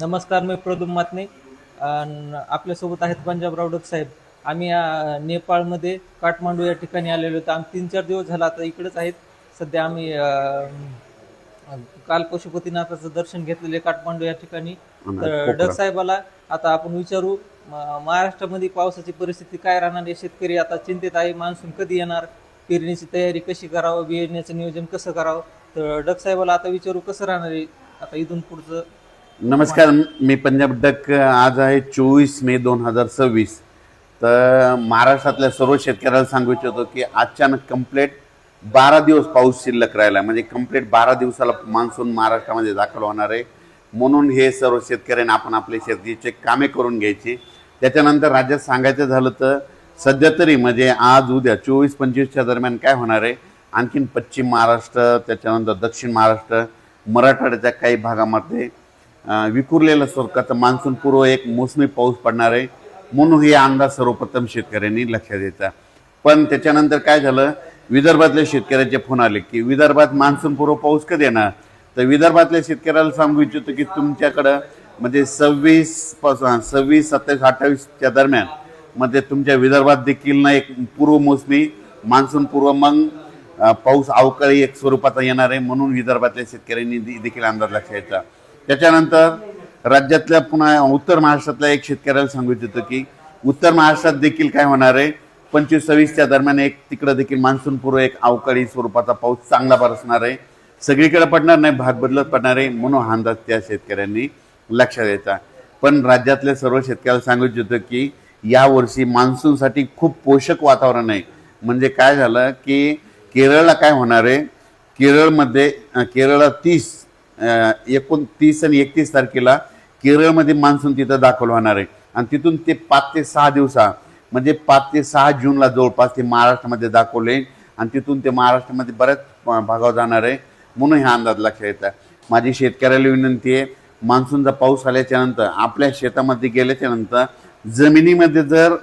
नमस्कार, मी प्रदुम मातने. आपल्यासोबत आहेत पंजाबराव डक साहेब. आम्ही नेपाळमध्ये काठमांडू या ठिकाणी आलेलो होतो. आम्ही 3-4 दिवस झाला आता इकडेच आहेत. सध्या आम्ही काल पशुपतीनाथाचं दर्शन घेतलेले काठमांडू या ठिकाणी. तर डक साहेबाला आता आपण विचारू, महाराष्ट्रामध्ये पावसाची परिस्थिती काय राहणार आहे? शेतकरी आता चिंतेत आहे. मान्सून कधी येणार, पेरणीची तयारी कशी करावं, बियाण्याचं नियोजन कसं करावं? तर डक साहेबाला आता विचारू कसं राहणार आहे आता इथून पुढचं. नमस्कार, मी पंजाब डक. आज आहे 24 मे 2026. तर महाराष्ट्रातल्या सर्व शेतकऱ्याला सांगू इच्छितो की अचानक कंप्लीट 12 दिवस पाऊस शिल्लक राहिला, म्हणजे कंप्लीट 12 दिवसाला मान्सून महाराष्ट्रामध्ये दाखल होणार आहे. म्हणून हे सर्व शेतकऱ्यांनी आपण आपले शेतीचे कामे करून घ्यायची. त्याच्यानंतर राज्यात सांगायचं झालं तर सध्या तरी म्हणजे आज उद्या 24-25च्या दरम्यान काय होणार आहे, आणखीन पश्चिम महाराष्ट्र, त्याच्यानंतर दक्षिण महाराष्ट्र, मराठवाड्याच्या काही भागामध्ये विखुरलेलं स्वरूपाचा मान्सून पूर्व एक मोसमी पाऊस पडणार आहे. म्हणून हे अंदाज सर्वप्रथम शेतकऱ्यांनी लक्षात द्यायचा. पण त्याच्यानंतर काय झालं, विदर्भातल्या शेतकऱ्याचे फोन आले की विदर्भात मान्सून पूर्व पाऊस कधी येणार. तर विदर्भातल्या शेतकऱ्याला सांगू इच्छितो की तुमच्याकडं म्हणजे 26, 27, 27, 28च्या दरम्यान मध्ये तुमच्या विदर्भात देखील ना एक पूर्व मोसमी मान्सून पूर्व मग पाऊस अवकाळी एक स्वरूपाचा येणार आहे. म्हणून विदर्भातल्या शेतकऱ्यांनी देखील अंदाज लक्षात घ्यायचा. त्याच्यानंतर राज्यातल्या पुन्हा उत्तर महाराष्ट्रातल्या एक शेतकऱ्याला सांगू इच्छितो की उत्तर महाराष्ट्रात देखील काय होणार आहे, 25-26च्या दरम्यान एक तिकडं देखील मान्सून पूर्व एक अवकाळी स्वरूपाचा पाऊस चांगला बरसणार आहे. सगळीकडे पडणार नाही, भाग बदलत पडणार आहे. म्हणून हा अंदाज त्या शेतकऱ्यांनी लक्षात द्यायचा. पण राज्यातल्या सर्व शेतकऱ्याला सांगू इच्छितो की यावर्षी मान्सूनसाठी खूप पोषक वातावरण आहे. म्हणजे काय झालं की केरळला काय होणार आहे, केरळमध्ये केरळला 29 आणि 31 तारखेला केरळमध्ये मान्सून तिथं दाखल होणार आहे. आणि तिथून ते 5 ते 6 दिवसा म्हणजे 5 ते 6 जूनला जवळपास ते महाराष्ट्रामध्ये दाखवले आणि तिथून ते महाराष्ट्रामध्ये बऱ्याच भागावर जाणार आहे. म्हणून हा अंदाज लक्षात येतात. माझी शेतकऱ्याला विनंती आहे, मान्सूनचा पाऊस आल्याच्या नंतर आपल्या शेतामध्ये गेल्याच्या नंतर जमिनीमध्ये जर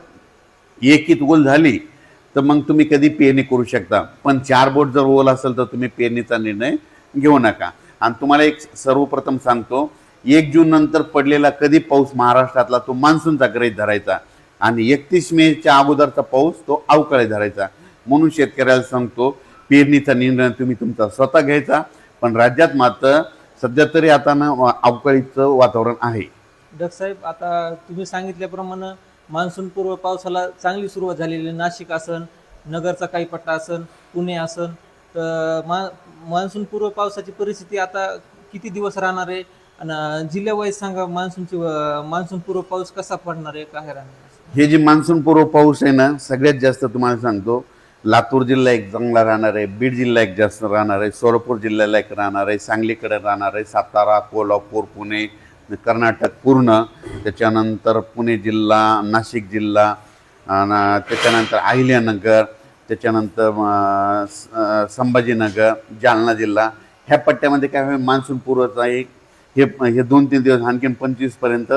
एकीत ओल झाली तर मग तुम्ही कधी पेरणी करू शकता. पण 4 बोट जर ओल असेल तर तुम्ही पेरणीचा निर्णय घेऊ नका. आणि तुम्हाला एक सर्वप्रथम सांगतो, 1 जून नंतर पडलेला कधी पाऊस महाराष्ट्रातला तो मान्सूनचा गृहीत धरायचा आणि 31 मेच्या अगोदरचा पाऊस तो अवकाळी धरायचा. म्हणून शेतकऱ्याला सांगतो, पेरणीचा निर्णय तुम्ही तुमचा स्वतः घ्यायचा. पण राज्यात मात्र सध्या तरी आता ना अवकाळीचं वातावरण आहे. डक साहेब, आता तुम्ही सांगितल्याप्रमाणे मान्सून पूर्व पावसाला चांगली सुरुवात झालेली. नाशिक असन, नगरचा काही पट्टा असन, पुणे असन. तर मान्सून पूर्व पावसाची परिस्थिती आता किती दिवस राहणार आहे आणि जिल्ह्यावाईज सांगा, मान्सून पूर्व पाऊस कसा पडणार आहे, काय राहणार आहे? हे जे मान्सून पूर्व पाऊस आहे ना, सगळ्यात जास्त तुम्हाला सांगतो लातूर जिल्हा एक चांगला राहणार आहे, बीड जिल्हा एक जास्त राहणार आहे, सोलापूर जिल्ह्याला एक राहणार आहे, सांगलीकडे राहणार आहे, सातारा, कोल्हापूर, पुणे, कर्नाटक पूर्ण, त्याच्यानंतर पुणे जिल्हा, नाशिक जिल्हा, त्याच्यानंतर अहिल्यानगर, त्याच्यानंतर संभाजीनगर, जालना जिल्हा, ह्या पट्ट्यामध्ये काय होईल, मान्सून पूर्वचा एक हे 2-3 दिवस आणखीन 25पर्यंत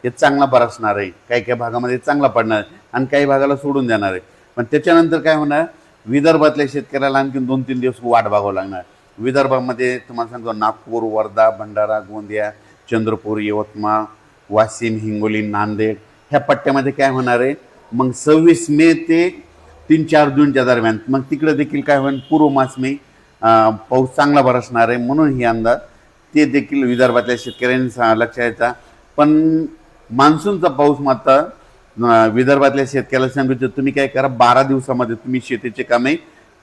हे चांगला बरसणार आहे. काही काही भागामध्ये चांगला पडणार आहे आणि काही भागाला सोडून देणार आहे. पण त्याच्यानंतर काय होणार, विदर्भातल्या शेतकऱ्याला आणखीन 2-3 दिवस वाट बघावं लागणार. विदर्भामध्ये तुम्हाला सांगतो नागपूर, वर्धा, भंडारा, गोंदिया, चंद्रपूर, यवतमाळ, वाशिम, हिंगोली, नांदेड ह्या पट्ट्यामध्ये काय होणार आहे, मग 26 मे ते 3-4 जूनच्या दरम्यान मग तिकडे देखील काय होईल, पूर्व मोसमी पाऊस चांगला बरसणार आहे. म्हणून ही अंदाज ते देखील विदर्भातल्या शेतकऱ्यांनी लक्षात यायचा. पण मान्सूनचा पाऊस मात्र विदर्भातल्या शेतकऱ्याला सांगितलं, तुम्ही काय करा, 12 दिवसामध्ये तुम्ही शेतीचे कामे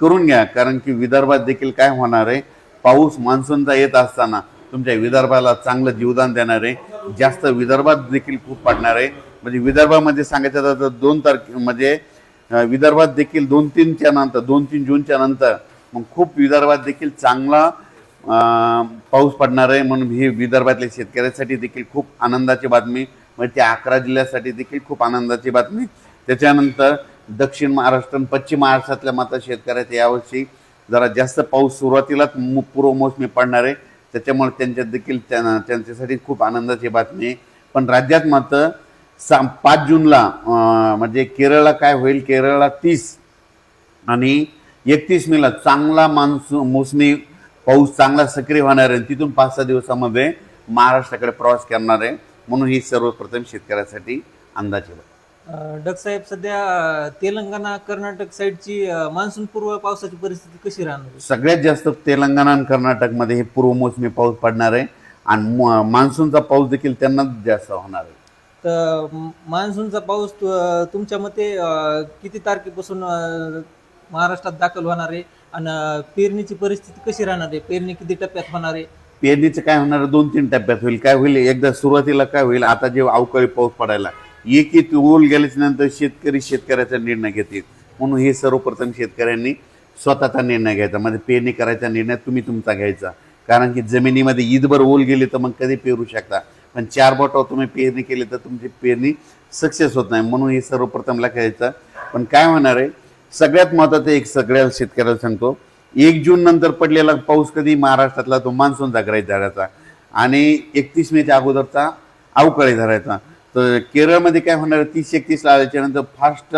करून घ्या. कारण की विदर्भात देखील काय होणार आहे, पाऊस मान्सूनचा येत असताना तुमच्या विदर्भाला चांगलं जीवदान देणार आहे. जास्त विदर्भात देखील खूप पडणार आहे. म्हणजे विदर्भामध्ये सांगायचं तर 2 तारखे म्हणजे विदर्भात देखील 2-3 जूनच्या नंतर मग खूप विदर्भात देखील चांगला पाऊस पडणार आहे. म्हणून ही विदर्भातल्या शेतकऱ्यांसाठी देखील खूप आनंदाची बातमी, म्हणजे त्या 11 जिल्ह्यासाठी देखील खूप आनंदाची बातमी. त्याच्यानंतर दक्षिण महाराष्ट्र आणि पश्चिम महाराष्ट्रातल्या मात्र शेतकऱ्याच्या यावर्षी जरा जास्त पाऊस सुरुवातीलाच पूर्व मोसमी पडणार आहे. त्याच्यामुळे त्यांच्यासाठी खूप आनंदाची बातमी आहे. पण राज्यात मात्र 5 जूनला म्हणजे केरळला काय होईल, केरळला 30 आणि 31 मेला चांगला मोसमी पाऊस चांगला सक्रिय होणार आहे. तिथून 5-6 दिवसामध्ये महाराष्ट्राकडे प्रवास करणार आहे. म्हणून ही सर्वप्रथम शेतकऱ्यासाठी अंदाज आहे. डग साहेब, सध्या तेलंगणा कर्नाटक साईडची मान्सून पूर्व पावसाची परिस्थिती कशी राहणार आहे? सगळ्यात जास्त तेलंगणा आणि कर्नाटकमध्ये हे पूर्वमोसमी पाऊस पडणार आहे आणि मान्सूनचा पाऊस देखील त्यांनाच जास्त होणार आहे. तर मान्सूनचा पाऊस तुमच्या मते किती तारखेपासून महाराष्ट्रात दाखल होणार आहे आणि पेरणीची परिस्थिती कशी राहणार आहे? पेरणी किती टप्प्यात होणार आहे? पेरणीचं काय होणार आहे, 2-3 टप्प्यात होईल. काय होईल, एकदा सुरुवातीला काय होईल, आता जे अवकाळी पाऊस पडायला एक ओल गेल्याच्या नंतर शेतकऱ्याचा निर्णय घेतील. म्हणून हे सर्वप्रथम शेतकऱ्यांनी स्वतःचा निर्णय घ्यायचा, म्हणजे पेरणी करायचा निर्णय तुम्ही तुमचा घ्यायचा. कारण की जमिनीमध्ये ईदभर ओल गेली तर मग कधी पेरू शकता, पण 4 बोटावर तुम्ही पेरणी केली तर तुमची पेरणी सक्सेस होत नाही. म्हणून हे सर्वप्रथम लक्षात घ्यायचं. पण काय होणार आहे, सगळ्यात महत्त्वाचं एक सगळ्या शेतकऱ्याला सांगतो, 1 जून नंतर पडलेला पाऊस कधी महाराष्ट्रातला तो मान्सूनचा गृहीत धरायचा आणि 31 मेच्या अगोदरचा अवकाळी धरायचा. तर केरळमध्ये काय होणार आहे, 30-31 आल्याच्या नंतर फास्ट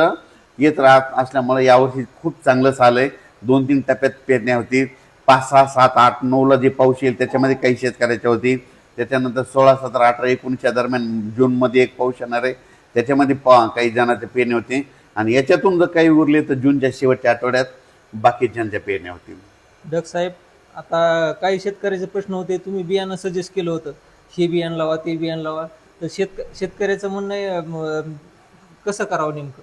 येत राहत असल्यामुळे यावर्षी खूप चांगलं साल आहे. 2-3 टप्प्यात पेरण्या होतील. 5, 6, 7, 8, 9ला जे पाऊस येईल त्याच्यामध्ये काही शेतकऱ्याच्या होतील. त्याच्यानंतर 16, 17, 18, 19च्या दरम्यान जूनमध्ये एक पाऊस येणार आहे, त्याच्यामध्ये काही जणांच्या पेरण्या होते आणि याच्यातून जर काही उरले तर जूनच्या शेवटच्या आठवड्यात बाकीच्यांच्या पेरण्या होतील. डग साहेब, आता काही शेतकऱ्याचे प्रश्न होते, तुम्ही बियाणं सजेस्ट केलं होतं, हे बियाणं लावा, ते बियाणं लावा, तर शेतकऱ्याचं म्हणणं आहे कसं करावं नेमकं?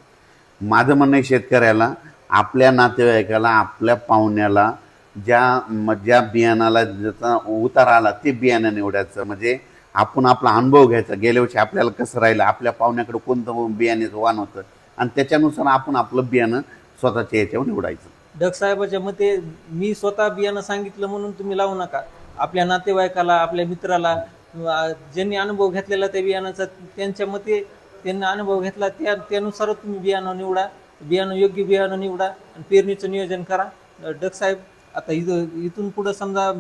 माझं म्हणणं आहे, शेतकऱ्याला, आपल्या नातेवाईकाला, आपल्या पाहुण्याला ज्या बियाणाला ज्याचा उतार आला ते बियाणं निवडायचं. म्हणजे आपण आपला अनुभव घ्यायचा, गेल्या वर्षी आपल्याला कसं राहिलं, आपल्या पाहुण्याकडे कोणतं बियाण्याचं वाण होतं आणि त्याच्यानुसार आपण आपलं बियाणं स्वतःच्या याच्यावर निवडायचं. डग साहेबाच्या मते मी स्वतः बियाणं सांगितलं म्हणून तुम्ही लावू नका. आपल्या नातेवाईकाला, आपल्या मित्राला, ज्यांनी अनुभव घेतलेला त्या बियाणाचा, त्यांच्या मते त्यांनी अनुभव घेतला त्यानुसारच तुम्ही बियाणं निवडा. बियाणं योग्य बियाणं निवडा आणि पेरणीचं नियोजन करा. डग साहेब, आता इथून पुढं समजा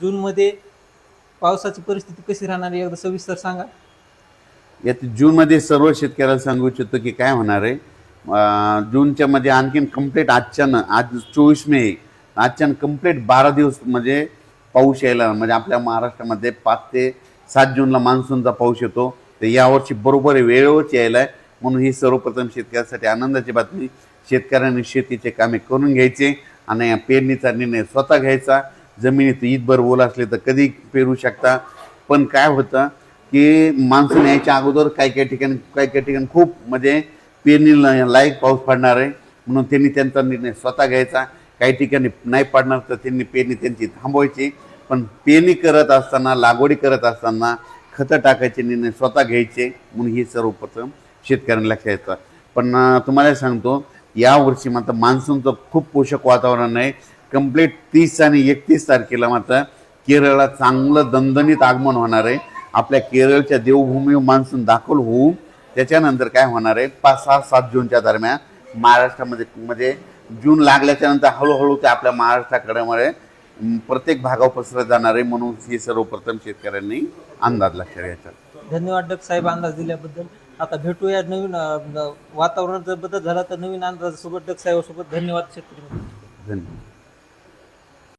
जूनमध्ये पावसाची परिस्थिती कशी राहणार आहे एकदा सविस्तर सांगा. यात जूनमध्ये सर्व शेतकऱ्याला सांगू इच्छितो की काय होणार आहे, जूनच्या मध्ये आणखीन कंप्लीट आज 24 मे, आजच्यानं कंप्लीट 12 दिवस म्हणजे पाऊस यायला, म्हणजे आपल्या महाराष्ट्रामध्ये 5 ते 7 जूनला मान्सूनचा पाऊस येतो. तर यावर्षी बरोबर वेळेवरच यायला आहे. म्हणून ही सर्वप्रथम शेतकऱ्यासाठी आनंदाची बातमी. शेतकऱ्यांनी शेतीचे कामे करून घ्यायचे आणि पेरणीचा निर्णय स्वतः घ्यायचा. जमिनीत ईदभर ओल असले तर कधी पेरू शकता. पण काय होतं की मान्सून यायच्या अगोदर काही ठिकाणी खूप म्हणजे पेरणीला लायक पाऊस पडणार आहे. म्हणून त्यांनी त्यांचा निर्णय स्वतः घ्यायचा. काही ठिकाणी नाही पडणार तर त्यांनी पेरणी त्यांची थांबवायची. पण पेरणी करत असताना, लागवडी करत असताना खतं टाकायचे निर्णय स्वतः घ्यायचे. म्हणून ही सर्वप्रथम शेतकऱ्यांना लक्षात येतं. पण तुम्हाला सांगतो, यावर्षी मात्र मान्सूनचं खूप पोषक वातावरण आहे. कंप्लीट 30 आणि 31 तारखेला मात्र केरळला चांगलं दणदणीत आगमन होणार आहे. आपल्या केरळच्या देवभूमीवर मान्सून दाखल होऊन त्याच्यानंतर काय होणार आहे, 5, 6, 7 जूनच्या दरम्यान महाराष्ट्रामध्ये जून लागल्याच्या नंतर हळूहळू ते आपल्या महाराष्ट्राकडे प्रत्येक भागावर पसरत जाणार आहे. म्हणून ही सर्वप्रथम शेतकऱ्यांनी अंदाज लक्षात घ्यायचा. धन्यवाद डग साहेब अंदाज दिल्याबद्दल. आता भेटूया नवीन वातावरणाचा बदल झाला तर नवीन अंदाजासोबत डग साहेबांसोबत. धन्यवाद शेतकरी. धन्यवाद.